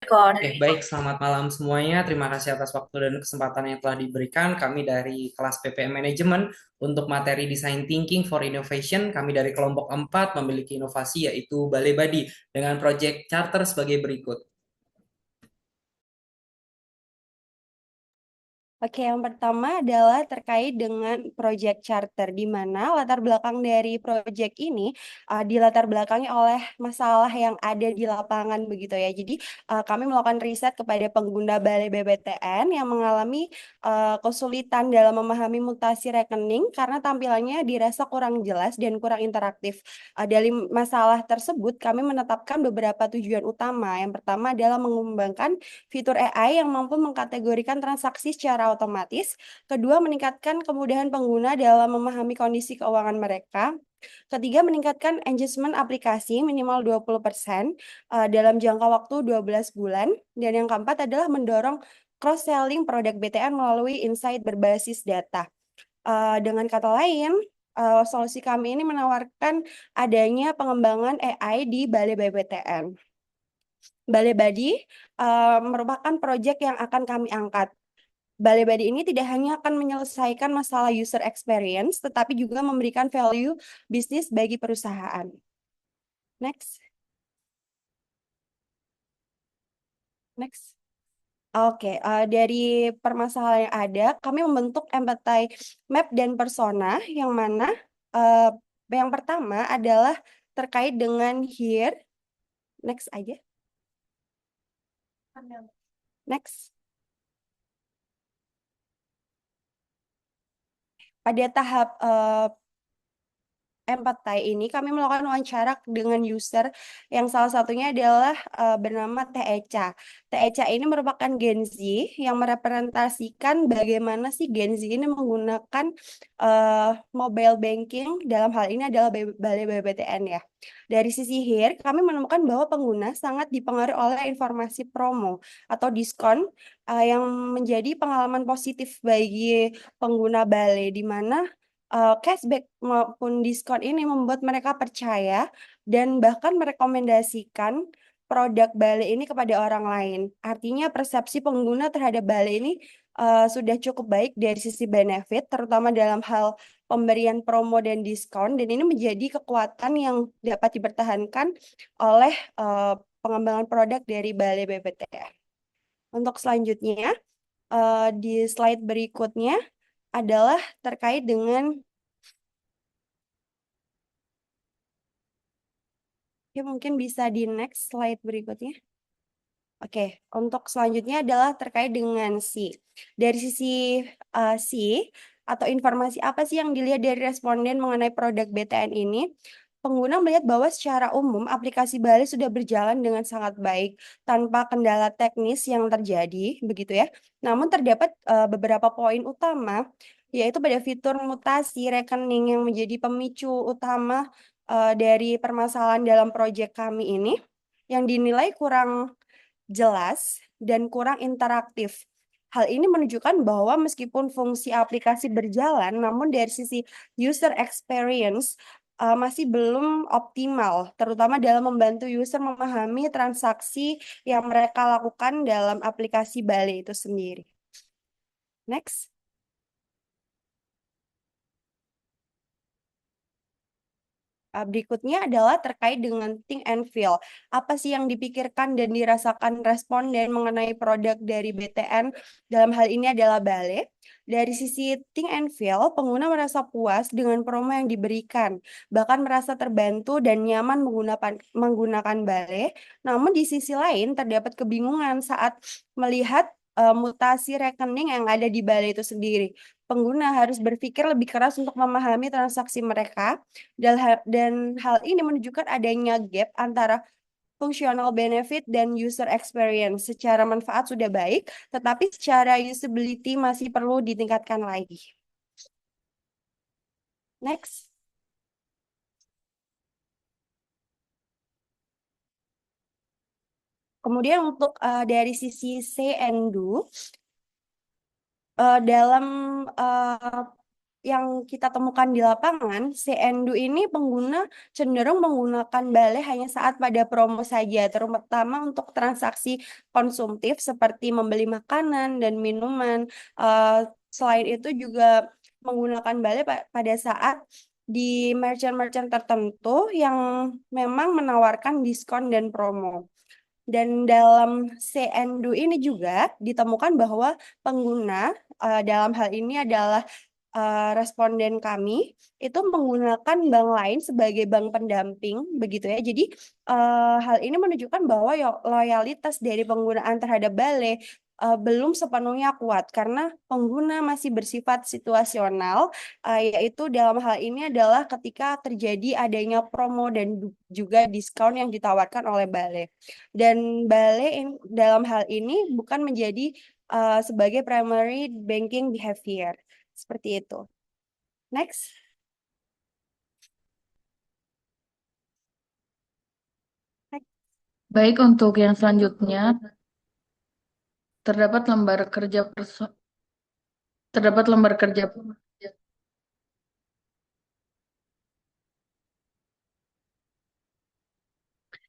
Oke, baik. Selamat malam semuanya. Terima kasih atas waktu dan kesempatan yang telah diberikan. Kami dari kelas PPM Management untuk materi Design Thinking for Innovation. Kami dari kelompok 4 memiliki inovasi yaitu Balai Badi dengan proyek charter sebagai berikut. Oke, yang pertama adalah terkait dengan project charter, di mana latar belakang dari project ini dilatar belakangi oleh masalah yang ada di lapangan begitu ya. Jadi kami melakukan riset kepada pengguna Balai BBTN yang mengalami kesulitan dalam memahami mutasi rekening karena tampilannya dirasa kurang jelas dan kurang interaktif. Dari masalah tersebut, kami menetapkan beberapa tujuan utama. Yang pertama adalah mengembangkan fitur AI yang mampu mengkategorikan transaksi secara otomatis. Kedua, meningkatkan kemudahan pengguna dalam memahami kondisi keuangan mereka. Ketiga, meningkatkan engagement aplikasi minimal 20% dalam jangka waktu 12 bulan. Dan yang keempat adalah mendorong cross-selling produk BTN melalui insight berbasis data. Dengan kata lain, solusi kami ini menawarkan adanya pengembangan AI di Balai BPTN. Balai Badi merupakan proyek yang akan kami angkat. Balai Badi ini tidak hanya akan menyelesaikan masalah user experience, tetapi juga memberikan value bisnis bagi perusahaan. Next, next. Oke, dari permasalahan yang ada, kami membentuk empathy map dan persona, yang mana uh, yang pertama adalah terkait dengan here. Next aja. Next. Pada tahap Empathy ini kami melakukan wawancara dengan user yang salah satunya adalah bernama Teh Eca. Teh Eca ini merupakan Gen Z yang merepresentasikan bagaimana sih Gen Z ini menggunakan mobile banking, dalam hal ini adalah Balai BBTN ya. Dari sisi here, kami menemukan bahwa pengguna sangat dipengaruhi oleh informasi promo atau diskon yang menjadi pengalaman positif bagi pengguna Balai, di mana cashback maupun diskon ini membuat mereka percaya dan bahkan merekomendasikan produk Bale ini kepada orang lain. Artinya persepsi pengguna terhadap Bale ini sudah cukup baik dari sisi benefit, terutama dalam hal pemberian promo dan diskon, dan ini menjadi kekuatan yang dapat dipertahankan oleh pengembangan produk dari Bale BPTN. Untuk selanjutnya, di slide berikutnya adalah terkait dengan. Oke, mungkin bisa di next slide berikutnya. Oke, untuk selanjutnya adalah terkait dengan C. Dari sisi C, atau informasi apa sih yang dilihat dari responden mengenai produk BTN ini? Pengguna melihat bahwa secara umum aplikasi Bali sudah berjalan dengan sangat baik tanpa kendala teknis yang terjadi, begitu ya. Namun terdapat beberapa poin utama, yaitu pada fitur mutasi rekening yang menjadi pemicu utama dari permasalahan dalam proyek kami ini, yang dinilai kurang jelas dan kurang interaktif. Hal ini menunjukkan bahwa meskipun fungsi aplikasi berjalan, namun dari sisi user experience masih belum optimal, terutama dalam membantu user memahami transaksi yang mereka lakukan dalam aplikasi Bali itu sendiri. Next. Berikutnya adalah terkait dengan think and feel. Apa sih yang dipikirkan dan dirasakan responden mengenai produk dari BTN? Dalam hal ini adalah Bale. Dari sisi think and feel, pengguna merasa puas dengan promo yang diberikan, bahkan merasa terbantu dan nyaman menggunakan Bale. Namun di sisi lain terdapat kebingungan saat melihat mutasi rekening yang ada di Bale itu sendiri. Pengguna harus berpikir lebih keras untuk memahami transaksi mereka, dan hal ini menunjukkan adanya gap antara fungsional benefit dan user experience. Secara manfaat sudah baik, tetapi secara usability masih perlu ditingkatkan lagi. Next. Kemudian untuk dari sisi say and do, dalam yang kita temukan di lapangan, CNDU ini pengguna cenderung menggunakan balai hanya saat pada promo saja, terutama untuk transaksi konsumtif seperti membeli makanan dan minuman. Eh, Selain itu juga menggunakan balai pada saat di merchant-merchant tertentu yang memang menawarkan diskon dan promo. Dan dalam CNDU ini juga ditemukan bahwa pengguna dalam hal ini adalah responden kami itu menggunakan bank lain sebagai bank pendamping begitu ya. Jadi hal ini menunjukkan bahwa loyalitas dari penggunaan terhadap Bale belum sepenuhnya kuat karena pengguna masih bersifat situasional, yaitu dalam hal ini adalah ketika terjadi adanya promo dan juga diskon yang ditawarkan oleh Bale. Dan dalam hal ini bukan menjadi sebagai primary banking behavior. Seperti itu. Next. Next. Baik, untuk yang selanjutnya terdapat lembar kerja terdapat lembar kerja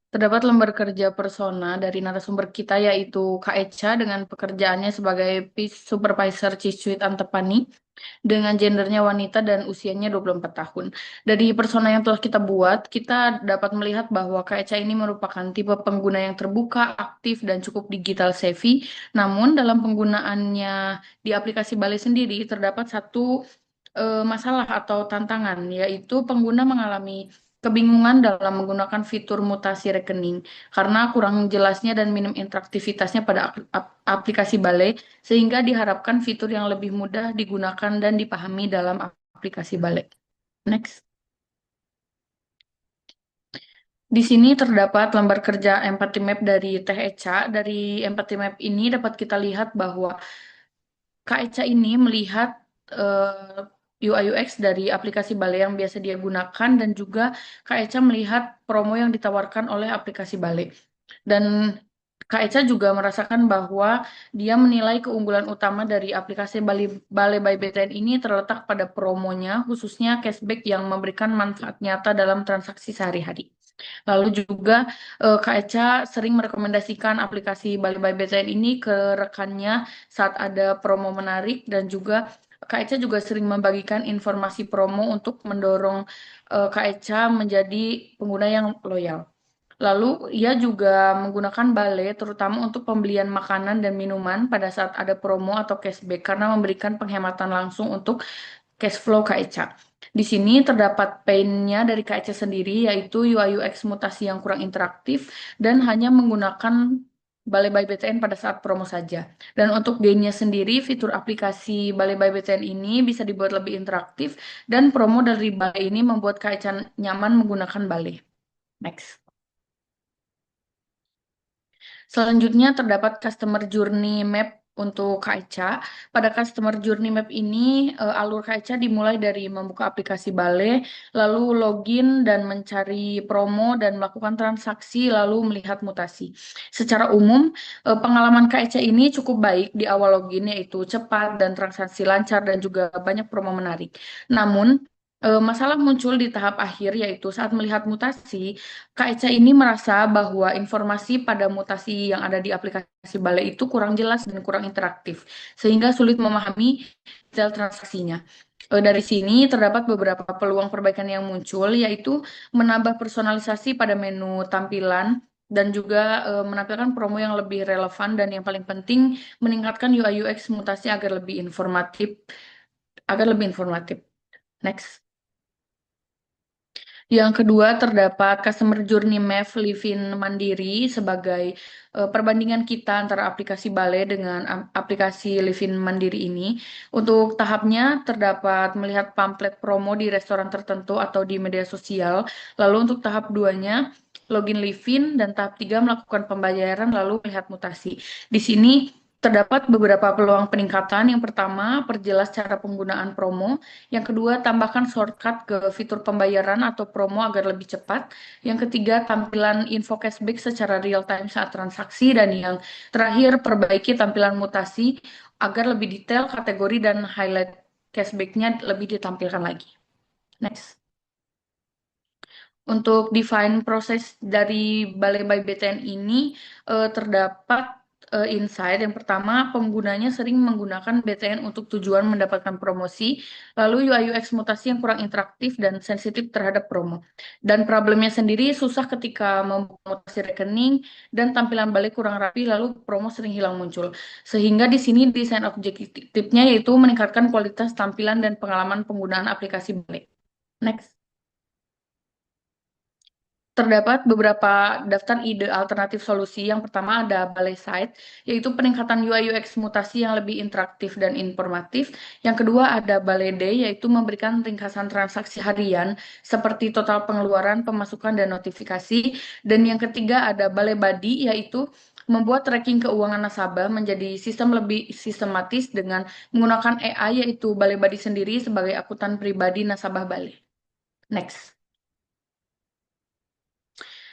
Terdapat lembar kerja persona dari narasumber kita yaitu Kak Echa dengan pekerjaannya sebagai Peace Supervisor Cicuit Antepani dengan gendernya wanita dan usianya 24 tahun. Dari persona yang telah kita buat, kita dapat melihat bahwa Kak Echa ini merupakan tipe pengguna yang terbuka, aktif, dan cukup digital savvy. Namun dalam penggunaannya di aplikasi Balai sendiri terdapat satu masalah atau tantangan, yaitu pengguna mengalami kebingungan dalam menggunakan fitur mutasi rekening karena kurang jelasnya dan minim interaktivitasnya pada aplikasi Balai, sehingga diharapkan fitur yang lebih mudah digunakan dan dipahami dalam aplikasi Balai. Next. Di sini terdapat lembar kerja Empathy Map dari Teh Eca. Dari Empathy Map ini dapat kita lihat bahwa Kak Eca ini melihat UI UX dari aplikasi Balai yang biasa dia gunakan dan juga Kak Eca melihat promo yang ditawarkan oleh aplikasi Balai. Dan Kak Eca juga merasakan bahwa dia menilai keunggulan utama dari aplikasi Balai by BTN ini terletak pada promonya, khususnya cashback yang memberikan manfaat nyata dalam transaksi sehari-hari. Lalu juga Kak Eca sering merekomendasikan aplikasi Bali by BTN ini ke rekannya saat ada promo menarik dan juga Kak Eca juga sering membagikan informasi promo untuk mendorong Kak Eca menjadi pengguna yang loyal. Lalu ia juga menggunakan Bale terutama untuk pembelian makanan dan minuman pada saat ada promo atau cashback karena memberikan penghematan langsung untuk cash flow KECA. Di sini terdapat pain-nya dari KECA sendiri, yaitu UI UX mutasi yang kurang interaktif dan hanya menggunakan Balai by BTN pada saat promo saja. Dan untuk gain-nya sendiri, fitur aplikasi Balai by BTN ini bisa dibuat lebih interaktif dan promo dari Balai ini membuat KECA nyaman menggunakan Balai. Next. Selanjutnya terdapat Customer Journey Map untuk KECA. Pada Customer Journey Map ini, alur KECA dimulai dari membuka aplikasi Balai, lalu login dan mencari promo dan melakukan transaksi, lalu melihat mutasi. Secara umum, pengalaman KECA ini cukup baik di awal login, yaitu cepat dan transaksi lancar dan juga banyak promo menarik. Namun, masalah muncul di tahap akhir, yaitu saat melihat mutasi, Kak Eca ini merasa bahwa informasi pada mutasi yang ada di aplikasi Balai itu kurang jelas dan kurang interaktif, sehingga sulit memahami detail transaksinya. Dari sini terdapat beberapa peluang perbaikan yang muncul, yaitu menambah personalisasi pada menu tampilan dan juga menampilkan promo yang lebih relevan dan yang paling penting meningkatkan UI UX mutasi agar lebih informatif, Next. Yang kedua, terdapat Customer Journey Map Livin Mandiri sebagai perbandingan kita antara aplikasi Balai dengan aplikasi Livin Mandiri ini. Untuk tahapnya, terdapat melihat pamflet promo di restoran tertentu atau di media sosial. Lalu untuk tahap 2-nya, login Livin, dan tahap 3 melakukan pembayaran lalu melihat mutasi. Di sini terdapat beberapa peluang peningkatan. Yang pertama, perjelas cara penggunaan promo. Yang kedua, tambahkan shortcut ke fitur pembayaran atau promo agar lebih cepat. Yang ketiga, tampilan info cashback secara real time saat transaksi. Dan yang terakhir, perbaiki tampilan mutasi agar lebih detail, kategori, dan highlight cashback-nya lebih ditampilkan lagi. Next. Untuk define proses dari Balai by BTN ini terdapat insight. Yang pertama, penggunanya sering menggunakan BTN untuk tujuan mendapatkan promosi, lalu UI UX mutasi yang kurang interaktif dan sensitif terhadap promo. Dan problemnya sendiri susah ketika memutasi rekening dan tampilan Balai kurang rapi, lalu promo sering hilang muncul. Sehingga di sini desain objektifnya yaitu meningkatkan kualitas tampilan dan pengalaman penggunaan aplikasi Balai. Next. Terdapat beberapa daftar ide alternatif solusi. Yang pertama ada Balai Site, yaitu peningkatan UI UX mutasi yang lebih interaktif dan informatif. Yang kedua ada Balai Day, yaitu memberikan ringkasan transaksi harian seperti total pengeluaran, pemasukan, dan notifikasi. Dan yang ketiga ada Balai Body, yaitu membuat tracking keuangan nasabah menjadi sistem lebih sistematis dengan menggunakan AI, yaitu Balai Body sendiri sebagai akuntan pribadi nasabah Balai. Next.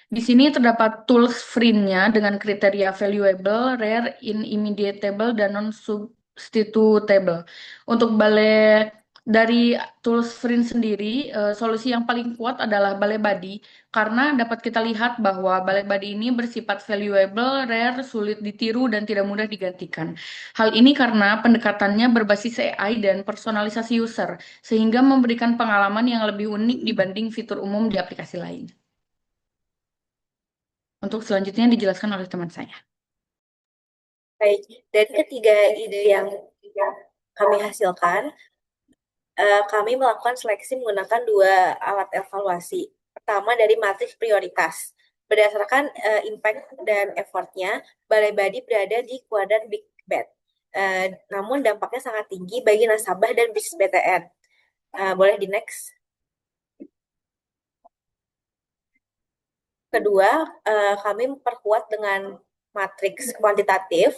Di sini terdapat tools free-nya dengan kriteria valuable, rare, inimediatable, dan non-substitutable. Untuk balai dari tools free sendiri, solusi yang paling kuat adalah balai body, karena dapat kita lihat bahwa balai body ini bersifat valuable, rare, sulit ditiru, dan tidak mudah digantikan. Hal ini karena pendekatannya berbasis AI dan personalisasi user, sehingga memberikan pengalaman yang lebih unik dibanding fitur umum di aplikasi lain. Untuk selanjutnya dijelaskan oleh teman saya. Baik, dari ketiga ide yang kami hasilkan, kami melakukan seleksi menggunakan dua alat evaluasi. Pertama dari matriks prioritas. Berdasarkan impact dan effortnya, Balai Badi berada di kuadran Big Bet. Namun dampaknya sangat tinggi bagi nasabah dan bisnis BTN. Boleh di next. Kedua, kami memperkuat dengan matriks kuantitatif.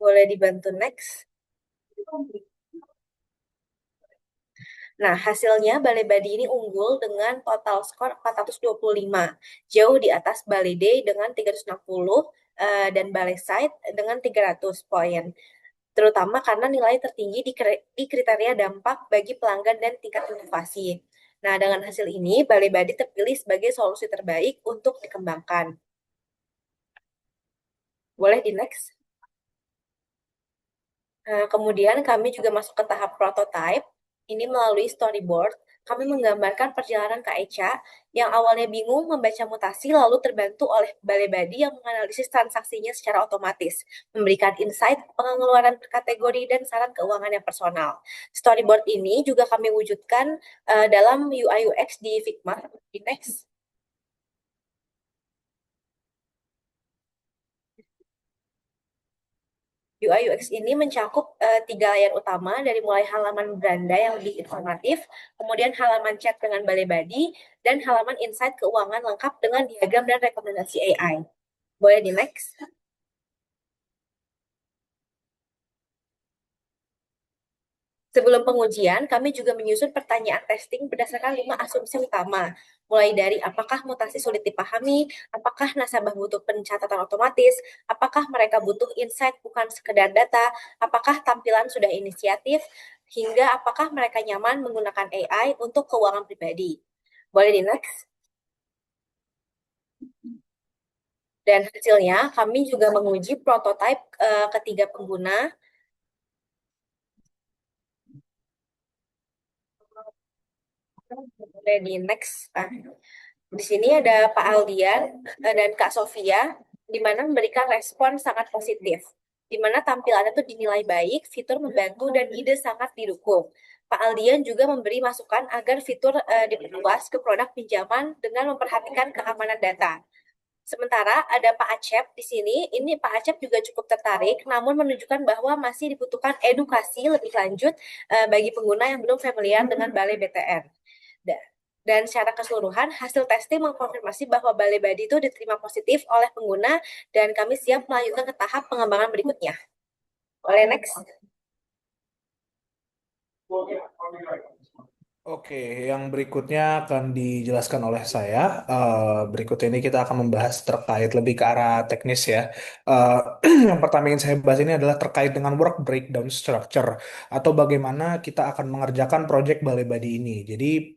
Boleh dibantu next. Nah, hasilnya Balai Badi ini unggul dengan total skor 425, jauh di atas Balai Day dengan 360 dan Balai Site dengan 300 poin. Terutama karena nilai tertinggi di kriteria dampak bagi pelanggan dan tingkat inovasi. Nah, dengan hasil ini, Balai Badi terpilih sebagai solusi terbaik untuk dikembangkan. Boleh di next. Kemudian kami juga masuk ke tahap prototype. Ini melalui storyboard, kami menggambarkan perjalanan Kak Echa yang awalnya bingung membaca mutasi lalu terbantu oleh Balai Badi yang menganalisis transaksinya secara otomatis, memberikan insight pengeluaran per kategori dan saran keuangan yang personal. Storyboard ini juga kami wujudkan dalam UI UX di Figma. Di next. UI UX ini mencakup 3 layar utama dari mulai halaman beranda yang lebih informatif, kemudian halaman chat dengan Balai Badi, dan halaman insight keuangan lengkap dengan diagram dan rekomendasi AI. Boleh di next. Sebelum pengujian, kami juga menyusun pertanyaan testing berdasarkan 5 asumsi utama, mulai dari apakah mutasi sulit dipahami, apakah nasabah butuh pencatatan otomatis, apakah mereka butuh insight bukan sekedar data, apakah tampilan sudah inisiatif, hingga apakah mereka nyaman menggunakan AI untuk keuangan pribadi. Boleh di next. Dan hasilnya, kami juga menguji prototipe ketiga pengguna. Boleh di next. Di sini ada Pak Aldian dan Kak Sofia, di mana memberikan respon sangat positif. Di mana tampilannya itu dinilai baik, fitur membantu, dan ide sangat didukung. Pak Aldian juga memberi masukan agar fitur diperluas ke produk pinjaman dengan memperhatikan keamanan data. Sementara ada Pak Acep di sini, ini Pak Acep juga cukup tertarik, namun menunjukkan bahwa masih dibutuhkan edukasi lebih lanjut bagi pengguna yang belum familiar dengan Balai BTN. Dan secara keseluruhan, hasil testing mengkonfirmasi bahwa Balai Badi itu diterima positif oleh pengguna dan kami siap melanjutkan ke tahap pengembangan berikutnya. Boleh next. Oke, yang berikutnya akan dijelaskan oleh saya. Berikut ini kita akan membahas terkait lebih ke arah teknis ya. Eh, yang pertama yang saya bahas ini adalah terkait dengan work breakdown structure atau bagaimana kita akan mengerjakan project Balai Badi ini. Jadi,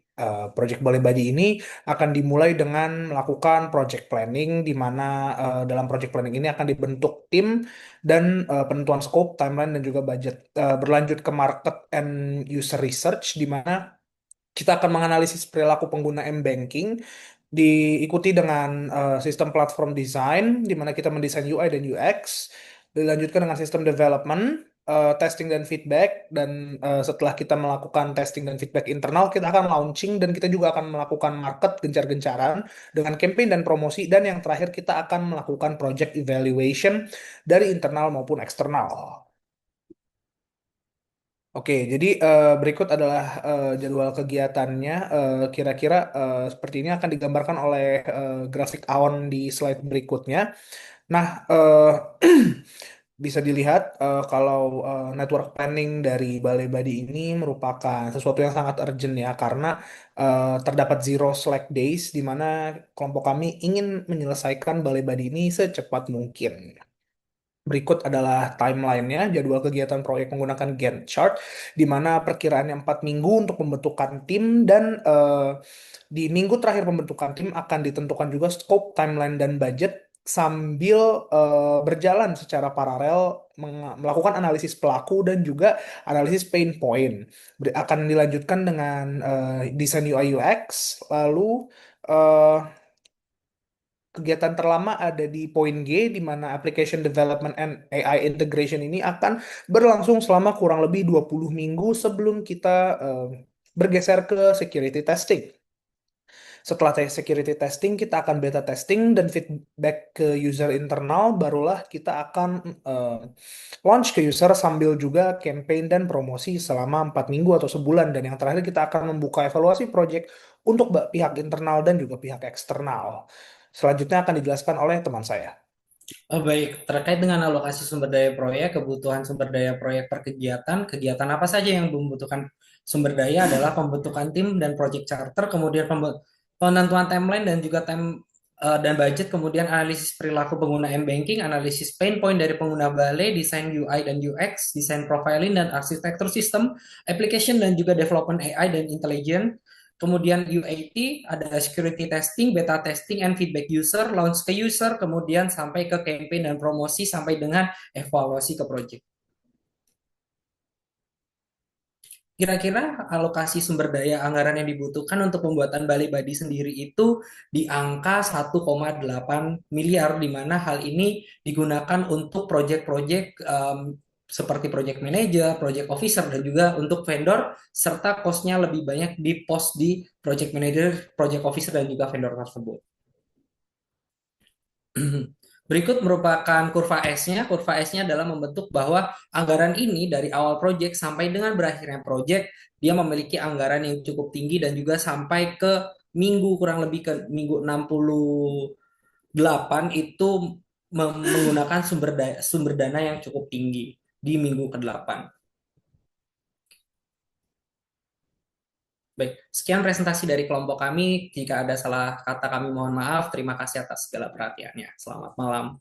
project Balai Badi ini akan dimulai dengan melakukan project planning, di mana dalam project planning ini akan dibentuk tim dan penentuan scope, timeline, dan juga budget. Berlanjut ke market and user research, di mana kita akan menganalisis perilaku pengguna m-banking, diikuti dengan sistem platform design, di mana kita mendesain UI dan UX, dilanjutkan dengan sistem development, testing dan feedback, dan setelah kita melakukan testing dan feedback internal, kita akan launching, dan kita juga akan melakukan market gencar-gencaran dengan campaign dan promosi, dan yang terakhir kita akan melakukan project evaluation dari internal maupun eksternal. Oke, jadi berikut adalah jadwal kegiatannya. Kira-kira seperti ini akan digambarkan oleh grafik awan di slide berikutnya. Nah, bisa dilihat kalau network planning dari Balai Badi ini merupakan sesuatu yang sangat urgent ya, karena terdapat zero slack days di mana kelompok kami ingin menyelesaikan Balai Badi ini secepat mungkin. Berikut adalah timelinenya, jadwal kegiatan proyek menggunakan Gantt chart, di mana perkiraannya 4 minggu untuk pembentukan tim, dan di minggu terakhir pembentukan tim akan ditentukan juga scope, timeline, dan budget, sambil berjalan secara paralel melakukan analisis pelaku dan juga analisis pain point. Akan dilanjutkan dengan desain UI UX, lalu eh, kegiatan terlama ada di poin G, di mana application development and AI integration ini akan berlangsung selama kurang lebih 20 minggu sebelum kita bergeser ke security testing. Setelah security testing, kita akan beta testing dan feedback ke user internal, barulah kita akan launch ke user sambil juga campaign dan promosi selama 4 minggu atau sebulan. Dan yang terakhir kita akan membuka evaluasi project untuk pihak internal dan juga pihak eksternal. Selanjutnya akan dijelaskan oleh teman saya. Oh, baik, terkait dengan alokasi sumber daya proyek, kebutuhan sumber daya proyek per kegiatan, kegiatan apa saja yang membutuhkan sumber daya adalah pembentukan tim dan project charter, kemudian penentuan timeline dan juga dan budget, kemudian analisis perilaku pengguna m-banking, analisis pain point dari pengguna balai, desain UI dan UX, desain profiling dan arsitektur sistem, application dan juga development AI dan intelligence. Kemudian UAT, ada security testing, beta testing, and feedback user, launch ke user, kemudian sampai ke campaign dan promosi, sampai dengan evaluasi ke project. Kira-kira alokasi sumber daya anggaran yang dibutuhkan untuk pembuatan Balai Badi sendiri itu di angka 1,8 miliar, di mana hal ini digunakan untuk proyek-proyek seperti project manager, project officer, dan juga untuk vendor, serta cost-nya lebih banyak di pos di project manager, project officer, dan juga vendor tersebut. Berikut merupakan kurva S-nya. Kurva S-nya adalah membentuk bahwa anggaran ini dari awal proyek sampai dengan berakhirnya proyek, dia memiliki anggaran yang cukup tinggi dan juga sampai ke minggu, kurang lebih ke minggu 68 itu menggunakan sumber dana yang cukup tinggi di minggu ke-8. Baik, sekian presentasi dari kelompok kami. Jika ada salah kata kami mohon maaf. Terima kasih atas segala perhatiannya. Selamat malam.